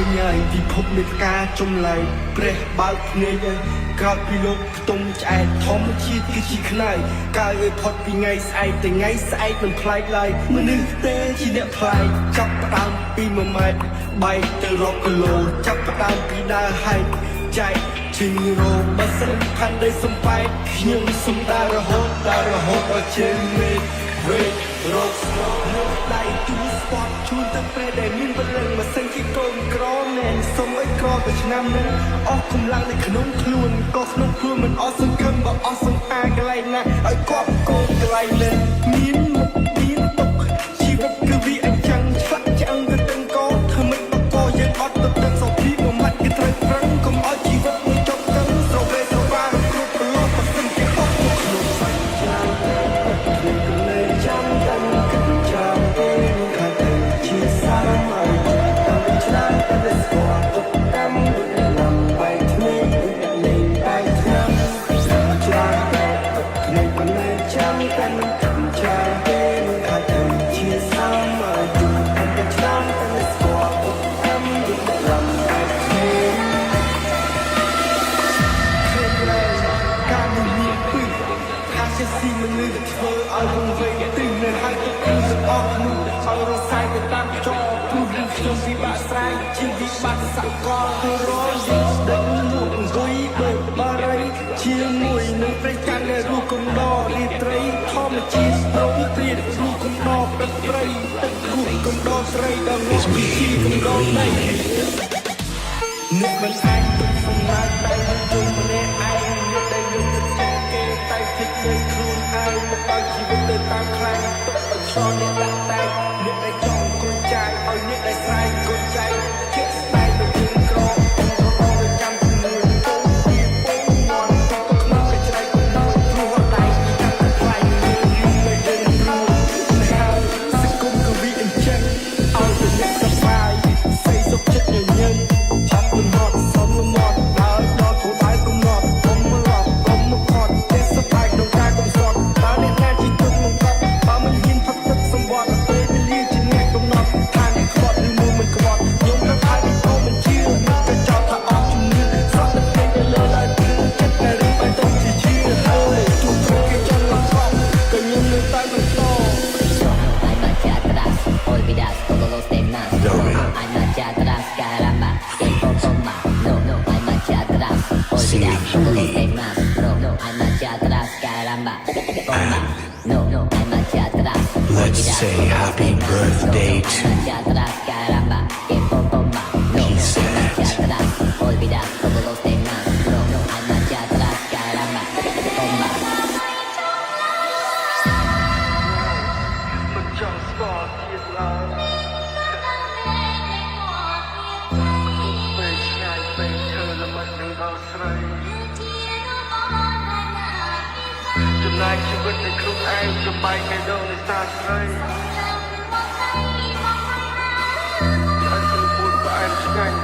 ញហើយពិភពនៃការចំឡាយព្រះបើកភ្នែកហើយក្រោយពីលោកផ្ទុំឆ្អែតធម្មជាតិគឺជាខ្នើយកាយឲ្យផុតពីថ្ងៃស្អែកតែថ្ងៃស្អែកមិនប្លែកឡើយមនុស្សទេជាអ្នកប្លែកចាប់ផ្ដើមពី1ម៉ែត្របែកទៅរាប់គីឡូចាប់ផ្ដើមពីដើរហែកចែកជាងរោបើសិនផាន់ដីសំបែកខ្ញុំសុំដើររហូតដល់ជើងមេឃវេរកស្នូលើដៃទូស្ពតជូនទៅពេលដែលមានបលឹងមកសិនជាកូនក្រមែនសុំឲ្យក្រទៅឆ្នាំនេះអស់កម្លាំងនៅក្នុងខ្លួនក៏ក្នុងខ្លួនមិនអស់សង្ឃឹមបើអស់សង្ហាកន្លែងណាឲ្យគាត់កូនកន្លែងនេះមានមុខមានទុកជីវិតគឺវាអញ្ចឹងឆ្លាក់ឆ្អឹងទៅទាំងកោធ្វើមិនបកកយើងអត់ទៅទាំងសុខភាពមួយម៉ាត់គឺត្រូវប្រឹងកុំឲ្យជីវិតមួយចប់ទាំងស្រវេស្រវាគ្រប់ប្រឡប់បើសិនជាអស់មកក្នុងសាច់ចាំតែគិតចាំពេលខាងទៅជាសាមឲ្យតាមឆ្នាំតែស្គាល់ទុកតាមលំបែកគ្នាលេងបែកឆ្នាំចាំតែគ្នាមិនចាំតែមិនចាំពេលខាងទៅជាសាមឲ្យតាមឆ្នាំតែស្គាល់ទុកតាមលំបែកគ្នាការមានពីថាជាស៊ីមនុស្សធ្វើឲ្យវង្វេងទីនៅហើយទៅគឺសអស់នោះឲ្យរសាយទៅតាមចោព្រោះខ្ញុំពិបាកស្រ័យជាវិបត្តិសកលទៅរយដឹងលោកអង្គុយបើបារីជាមួយនឹងព្រះច័ន្ទនៃរូបកំដររាត្រីធម្មជាតិប្រងព្រាតរូបកំដរព្រឹកព្រៃទឹករូបកំដរស្រីដល់លោកជាកំដរនៃអ្នកមិនអាចទុកសម្រាប់តែជុំម្នាក់ឯងអ្នកដែលយកចិត្តចាគេតែតិចលើខ្លួនឯងមកឲ្យជីវិតទៅតាមខ្លាំងទុកឲ្យឆ្លងអ្នកដាក់តែអ្នកដែលចង់គួរចាយឲ្យអ្នកដែលស្រែកគួរចាយជាស្ដាយទៅជើងក្ររទៅចាំជំនួយកូនពីពងមន់ទៅក្នុងកញ្ច្រៃកណ្ដោព្រោះដៃកាន់តែខ្លាំងយូរទៅយើងខ្លួនហើយសង្គមក៏វាអញ្ចឹងឲ្យទៅអ្នកសប្បាយសេសុខចិត្តញញឹមឆាប់មិនហត់សុំមាត់ដើរដល់គោលដៅកំណត់កុំរាប់កុំមកខត់ទេសប្បាយក្នុងការកំសត់បើអ្នកណាជាទុកមកកត់បើមិនហ៊ានផឹកទឹកសម្បត្តិពេលវេលាជាអ្នកកំណត់ថាអ្នកខ្វត់ឬមួយមិនខ្វត់ខ្ញុំទៅហើយក៏មិនជឿមិនក៏ចោទថាអស់ជំនឿសក់ទឹកពេកទៅលើឡើយព្រឹងចិត្តតែរឿងបែបទៅជាជឿហើយទូព្រឹកគេចង់ឡើងខំក៏ខ្ញុំនៅតែបន្ត Hay marcha atrás, olvidas todos los temas. Hay marcha atrás, caramba, que poco más. No, hay marcha atrás, olvidas todos los temas. No, hay marcha atrás, caramba, bomba. No, hay marcha atrás. Let's say happy birthday to Hay marcha atrás, caramba, que poco más. No, hay marcha atrás, olvidas todos los temas. No, hay marcha atrás, caramba, bomba. មិនចង់ស្គាល់ទៀតឡើយពេលឆ្ងាយពេលធ្វើល្មិតនឹងដល់ស្រីចំណាយជីវិតនៃខ្លួនឯងចំបែកមេដងនៃសាស្រីហើយទៅពួនផ្អែមឆ្ងាញ់